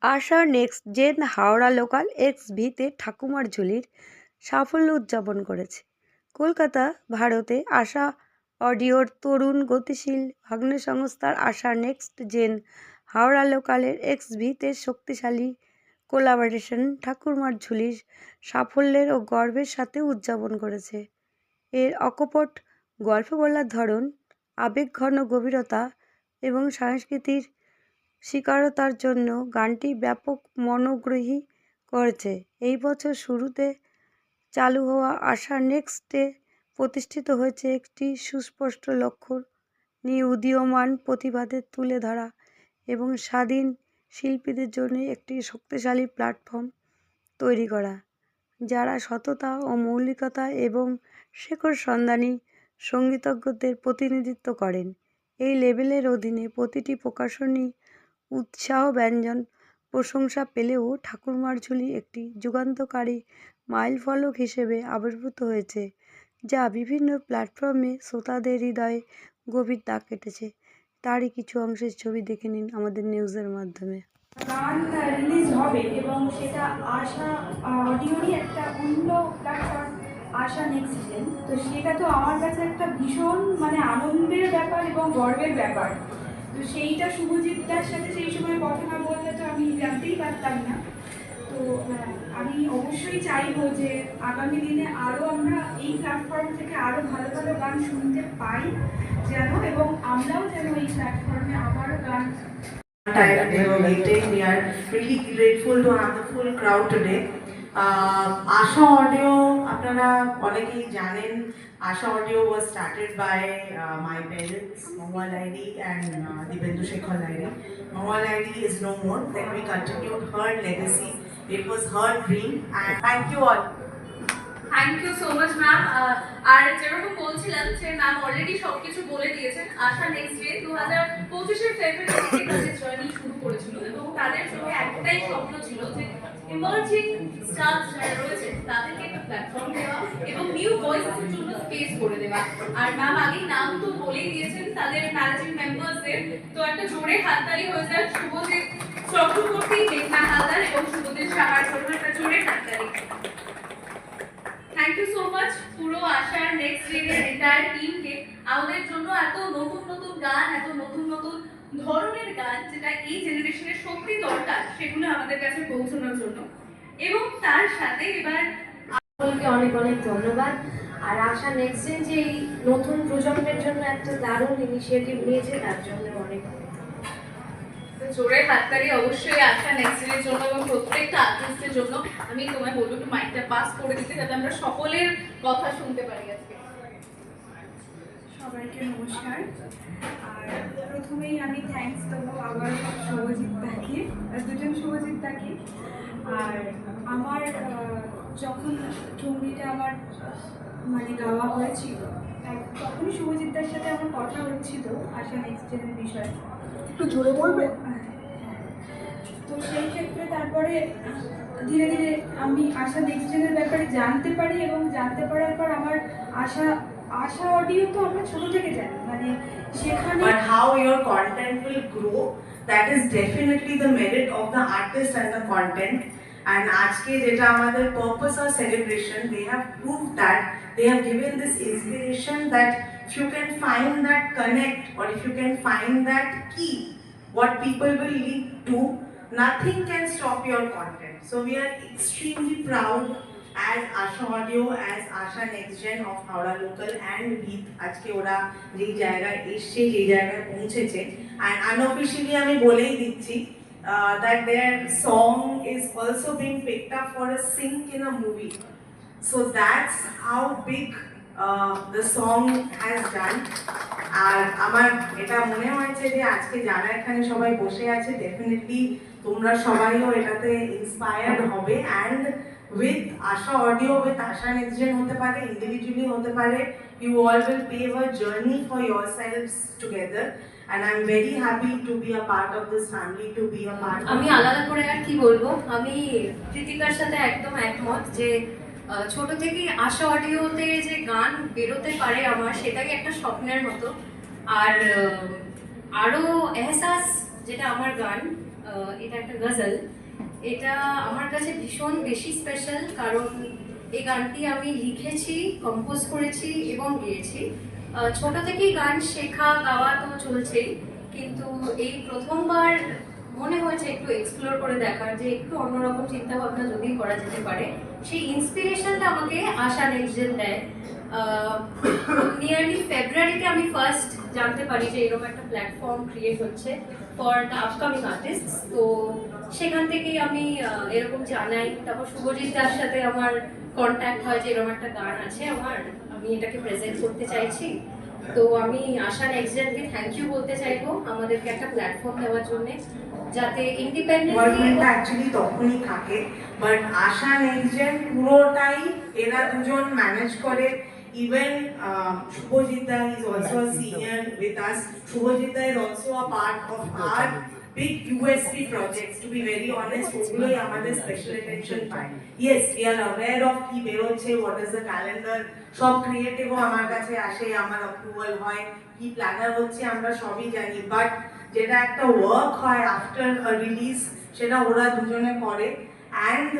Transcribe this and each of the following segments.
আশা next gen Howrah local এক্স-ভিতে ঠাকুমার ঝুলির সাফল্য উদযাপন করেছে। কলকাতা, ভারতে আশা অডিওর তরুণ গতিশীল ভাগ্নে সংস্থার আশা নেক্সট জেন হাওড়া লোকালের এক্স-ভিতে শক্তিশালী কোলাবোরেশন ঠাকুরমার ঝুলির সাফল্যের ও গর্বের সাথে উদযাপন করেছে। এর অকপট গল্প বলার ধরন, আবেগঘন গভীরতা এবং সাংস্কৃতিক স্বীকারতার জন্য গানটি ব্যাপক মনোগ্রাহী করেছে। এই বছর শুরুতে চালু হওয়া আশা নেক্সটে প্রতিষ্ঠিত হয়েছে একটি সুস্পষ্ট লক্ষ্য নিয়ে উদীয়মান প্রতিভাদের তুলে ধরা এবং স্বাধীন শিল্পীদের জন্য একটি শক্তিশালী প্ল্যাটফর্ম তৈরি করা, যারা সততা ও মৌলিকতা এবং শেকড় সন্ধানী সঙ্গীতজ্ঞদের প্রতিনিধিত্ব করেন। এই লেবেলের অধীনে প্রতিটি প্রকাশনী উৎসাহব্যঞ্জক প্রশংসা পেলেও ঠাকুরমার ঝুলি একটি যুগান্তকারী মাইলফলক হিসেবে আবির্ভূত হয়েছে, যা বিভিন্ন প্ল্যাটফর্মে শ্রোতাদের হৃদয়ে গভীর দাগ কেটেছে। তারই কিছু অংশের ছবি দেখে নিন আমাদের নিউজের মাধ্যমে। গান রিলিজ হবে এবং সেটা আশা অডিওরই একটা অন্য প্ল্যাটফর্ম, আশা নেক্সট জেন। তো সেটা তো আমার কাছে একটা ভীষণ আনন্দের ব্যাপার এবং গর্বের ব্যাপার। তো সেইটা শুভজিৎদার সাথে সেই সময় কথা না বললে তো আমি জানতেই পারতাম না। তো আমি অবশ্যই চাইবো যে আগামী দিনে আরও আমরা এই প্ল্যাটফর্ম থেকে আরও ভালো ভালো গান শুনতে পাই যেন, এবং আমরাও যেন এই প্ল্যাটফর্মে আবারও গান time they were waiting. We are really grateful to have the full crowd today. Asha Audio, আপনারা অনেকেই জানেন, Asha Audio was started by my parents, Mama Lairi and Dibendu Shekhar Lairi. Mama Lairi is no more. Then we continued her legacy. It was her dream, and thank you all. Thank you so much ma'am. আর যেরকম বলছিলাম যে ma'am already সবকিছু বলে দিয়েছেন। আশা next day 2025-এর ফেব্রুয়ারি থেকে তাদের journey শুরু করেছিল এবং তাদের জন্য একটাই স্বপ্ন ছিল যে ইমার্জিং স্টার যারা রয়েছে তাদেরকে একটা প্ল্যাটফর্ম দেওয়া এবং নিউ ভয়েসের জন্য স্পেস করে দেওয়া। আর ম্যাম আগেই নাম তো বলেই দিয়েছেন তাদের ম্যানেজিং মেম্বারসদের। তো একটা জোরে হাততালি হয়ে যায় শুভজিৎ চক্রবর্তী, মেঘনা হালদার এবং শুভজিৎ সাহার জন্য একটা জোরে হাততালি। থ্যাংক ইউ সো মাচ পুরো আশার নেক্সট জেনের এন্টায়ার টিমকে আমাদের জন্য এত নতুন নতুন গান, এত নতুন নতুন ধরনের গান যেটা এই জেনারেশনের সত্যি দরকার সেগুলো আমাদের কাছে পৌঁছানোর জন্য। এবং তার সাথে এবার সকলকে অনেক অনেক ধন্যবাদ। আর আশা নেক্সট জেন যে এই নতুন প্রজন্মের জন্য একটা দারুণ ইনিশিয়েটিভ নিয়েছে তার জন্য অনেক জোরে হাততালি অবশ্যই আশা নেক্সট ডের জন্য এবং প্রত্যেকটা আর্টিস্টের জন্য। আমি তোমায় বলবো একটু মাইকটা পাস করে দিতে যাতে আমরা সকলের কথা শুনতে পারি আজকে। সবাইকে নমস্কার। আর প্রথমেই আমি থ্যাঙ্কস দেবো আবার শুভজিৎ দাকে, দুজন শুভজিৎ দাকে। আর আমার যখন ঠুংরিটা আমার গাওয়া হয়েছিল তখনই শুভজিৎদার সাথে আমার কথা হচ্ছিল আশা নেক্সট জেনের বিষয়ে। একটু জোরে বলবে? তো সেই ক্ষেত্রে তারপরে ধীরে ধীরে আমি আশা নেক্সট জেনের ব্যাপারে জানতে পারি এবং জানতে পারার পর আমার আশা অডিও তো আমরা ছোট থেকে জানি, সেখানে But how your content will grow, that is definitely the merit of the artist and the content. And আজকে যেটা আমাদের purpose or celebration, they have proved that they have given this inspiration that if you can find that connect or if you can find that key, what people will lead to, nothing can stop your content. So we are extremely proud as Asha Audio, as Asha Next Gen of Howrah Local and with আজকে ওরা যেই জায়গায় এসছে, যেই জায়গায় পৌঁছেছে, and unofficially আমি বলেই দিচ্ছি that their song is also being picked up for a sync in a movie. So that's how big the song has done. আর আমার এটা মনে হয়েছে যে আজকে যারা এখানে সবাই বসে আছে ডেফিনেটলি তোমরা সবাইও এটাতে ইন্সপায়ার্ড হবে। And with Asha audio, with Asha next gen হতে পারে, ইন্ডিভিজুয়ালি হতে পারে, you all will pave a journey for yourselves together. And I'm very happy to be a part of this family, to be a part of... আমি আলাদা করে আর কি বলবো, আমি কৃতিকার সাথে একদম একমত যে ছোট থেকেই আশা অডিওতে যে গান বেরোতে পারে আমার সেটাই একটা স্বপ্নের মতো। আর আরও এহসাস যেটা আমার গান, এটা একটা গজল। এটা আমার কাছে ভীষণ বেশি স্পেশাল, কারণ এই গানটি আমি লিখেছি, কম্পোজ করেছি এবং গেয়েছি। ছোট থেকেই গান শেখা গাওয়া তো চলছেই, কিন্তু এই প্রথমবার মনে হয়েছে একটু এক্সপ্লোর করে দেখার, যে একটু অন্যরকম চিন্তা ভাবনা যদি করা যেতে পারে। সেই ইন্সপিরেশনটা আমাকে আশা নেক্সট জেন দেয়। নিয়ারলি ফেব্রুয়ারিতে আমি ফার্স্ট জানতে পারি যে এরকম একটা প্ল্যাটফর্ম ক্রিয়েট হচ্ছে ফর দ্য আপকামিং আর্টিস্ট। তো সেখান থেকেই আমি এরকম জানাই। তারপর শুভজিৎ দার সাথে আমার কন্ট্যাক্ট হয় যে এরকম একটা গান আছে আমার, আমি এটাকে প্রেজেন্ট করতে চাইছি। তো আমি আশা নেক্সট জেনকে থ্যাংক ইউ বলতে চাইবো আমাদেরকে একটা প্ল্যাটফর্ম দেওয়ার জন্য, যাতে ইন্ডিপেন্ডেন্ট গভর্নমেন্টটা অ্যাকচুয়ালি তখনই থাকে, বাট আশা নেক্সট জেন পুরোটাই এরা দুজন ম্যানেজ করে। Even Shubhajit Da is also a senior with us. Shubhajit Da is also a part of our big USP projects. To be very honest, ওগুলোই আমাদের special attention পায়। Yes, we are aware of কি বেরোচ্ছে, what is the calendar, সব ক্রিয়েটিভও আমার কাছে আসে, আমার অ্যাপ্রুভাল হয়, কি প্ল্যানার হচ্ছে আমরা সবই জানি, বাট যেটা একটা ওয়ার্ক হয় আফটার রিলিজ সেটা ওরা দুজনে করে। And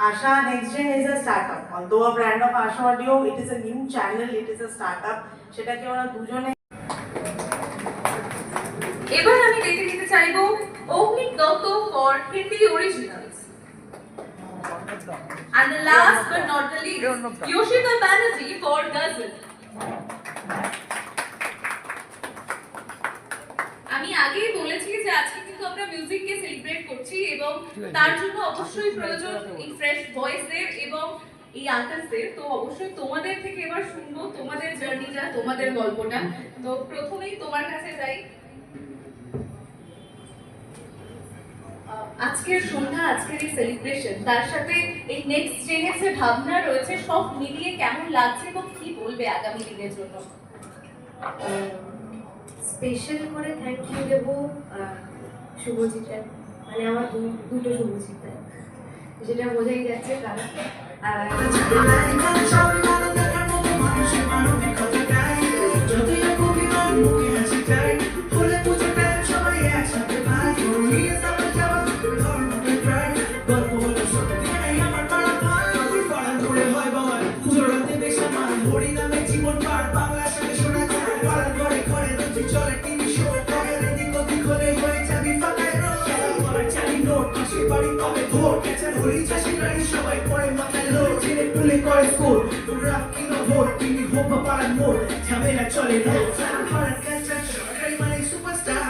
Asha Next Gen is a startup. Although a brand of Asha Audio, it is a new channel, it is a startup. সেটাকে ওরা দুজনে। এবার আমি ডেকে নিতে চাইবো Agnik Dutta for Hindi originals. And the last but not the least, Yoshika Banerjee for Ghazal. আমি আগেই বলেছি যে আজকে কিন্তু আমরা মিউজিককে সেলিব্রেট করছি, এবং তার জন্য অবশ্যই প্রয়োজন এই ফ্রেশ ভয়েসের এবং এই আর্টিস্টদের। তো অবশ্যই তোমাদের থেকে এবার শুনবো তোমাদের জার্নিটা, তোমাদের গল্পটা। তো প্রথমেই তোমার কাছে যাই। আজকের সন্ধ্যা, আজকের এই সেলিব্রেশন, তার সাথে এই নেক্সট জেনের যে ভাবনা রয়েছে, সব মিলিয়ে কেমন লাগছে এবং কি বলবে আগামী দিনের জন্য? স্পেশাল করে থ্যাংক ইউ দেবো শুভজিৎ, মানে আমার দুটো শুভজিৎ, যেটা বোঝাই যাচ্ছে তারা। সবাই পরে মাথায় লোড ছেলে তুলে করে স্কোর, তোমরা কিনো ভোট তিনি হোক বা পাড়ার মোড়, ঝামেলা চলে না পাড়ার কাছে সরকারি মানে সুপারস্টার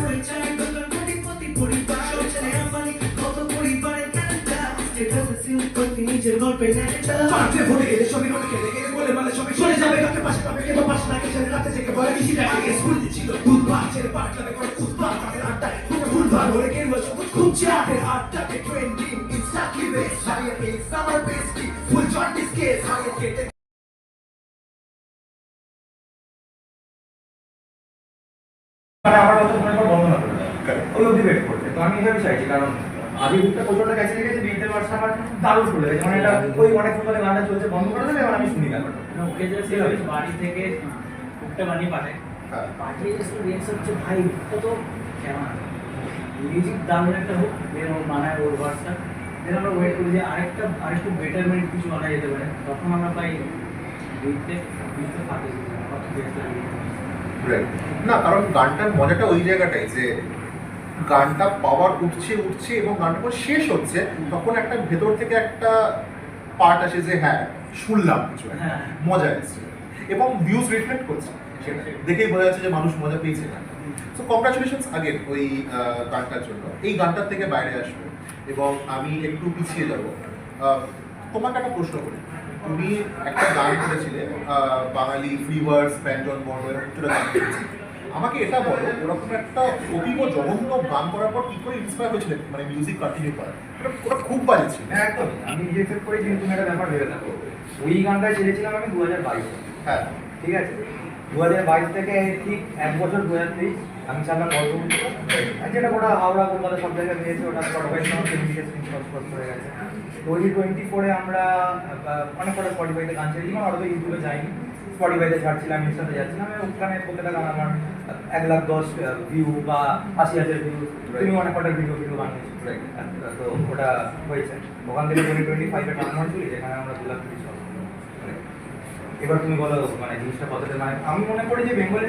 মনে চাই দোকান কোটিপতি পরিবার ছেলে আমানি কত পরিবারের ক্যারেক্টার স্টেটাসে সিম করতে নিজের গল্পে নেটা পার্কে ভোটে গেলে সবই রোড খেলে গেলে বলে মানে সবই চলে যাবে কাকে পাশে পাবে কেন পাশে না কেসে রাতে থেকে বলে কিছু টাকা স্কুল ছিল দুধবার ছেলে পাট লাগে করে উৎপাদ তাদের আড্ডায় ভুলভাল হলে কেন সবুজ খুব চাপের আড্ডাকে ট্রেন্ডিং ইনস্টাগ্রামে বেশ হারিয়ে পেয়ে সামার বেস্টি ফুল জন্ডিস কেস হারিয়ে কেটে মানে আমার কথা মনে কর বন্ধ না করে ওই অবধি ওয়েট করতে। তো আমি এইভাবে চাইছি, কারণ আগে দুটো প্রচন্ড কাছে লেগেছে, বিয়েতে পারছে আমার দারুণ ফুল লেগেছে। মানে এটা ওই অনেক ফুটবলে গানটা চলছে, বন্ধ করে দেবে, এবার আমি শুনি ব্যাপারটা। ওকে যে বাড়ি থেকে একটা বানিয়ে পাঠায়, পাঠিয়ে এসে রিয়েক্স হচ্ছে ভাই এটা তো কেমন মিউজিক দারুণ একটা হোক, দেন ওর বানায় ওর ভার্সটা, দেন আমরা ওয়েট করি যে আরেকটু বেটারমেন্ট কিছু বানা যেতে পারে, তখন আমরা পাই বিয়েতে থাকে কত বেস্ট লাগে। না, কারণ গানটার মজাটা ওই জায়গাটাই যে গানটা পাওয়ার উঠছে এবং গানটা যখন শেষ হচ্ছে তখন একটা ভেতর থেকে একটা পার্ট আসে যে হ্যাঁ শুনলাম কিছু মজা এসছে, এবং ভিউজ রিফ্লেক্ট করছে, সেটা দেখেই বোঝা যাচ্ছে যে মানুষ মজা পেয়েছে না। সো কংগ্রাচুলেশনস আগেন ওই গানটার জন্য। এই গানটার থেকে বাইরে আসবে এবং আমি একটু পিছিয়ে যাব। তোমাকে একটা প্রশ্ন করি, তুমি একটা গান করেছিলে বাঙালি ফ্রিওয়ার্স ব্যঞ্জন বর্ণ এরকম কিছুটা গান করেছিলে, আমাকে এটা বলো ওরকম একটা অতীব জঘন্য গান করার পর কি করে ইন্সপায়ার হয়েছিল মানে মিউজিক কন্টিনিউ করার? ওটা খুব বাজে ছিল। হ্যাঁ একদম, আমি নিজে ফেক করে কিন্তু তুমি একটা ব্যাপার ভেবে থাকো, ওই গানটা ছেড়েছিলাম আমি 2022। হ্যাঁ ঠিক আছে, 2022 থেকে ঠিক 1 বছর 2023 আমি চালাম বর্ধমান, আর যেটা ওটা হাওড়া কলকাতা সব জায়গায় নিয়েছে, ওটা স্পটিফাই সঙ্গে স্পট করে গেছে। 2024-এ আমরা অনেক কটা স্পটিফাইতে গান ছেড়েছিলাম, আর তো ইউটিউবে যাইনি। স্পটিফাইতে ছাড়ছিলাম, ইনস্টাতে যাচ্ছিলাম, ওখানে প্রত্যেকটা গান আমার 1,10,000 ভিউ বা 80,000 ভিউ। তুমি অনেক কটা ভিডিও বানিয়েছো, তো ওটা হয়েছে ওখান থেকে 2025 এর টাকা চলি, যেখানে আমরা 2,30,000। এবার তুমি বলো মানে জিনিসটা কতটা, মানে আমি মনে করি যে বেঙ্গলি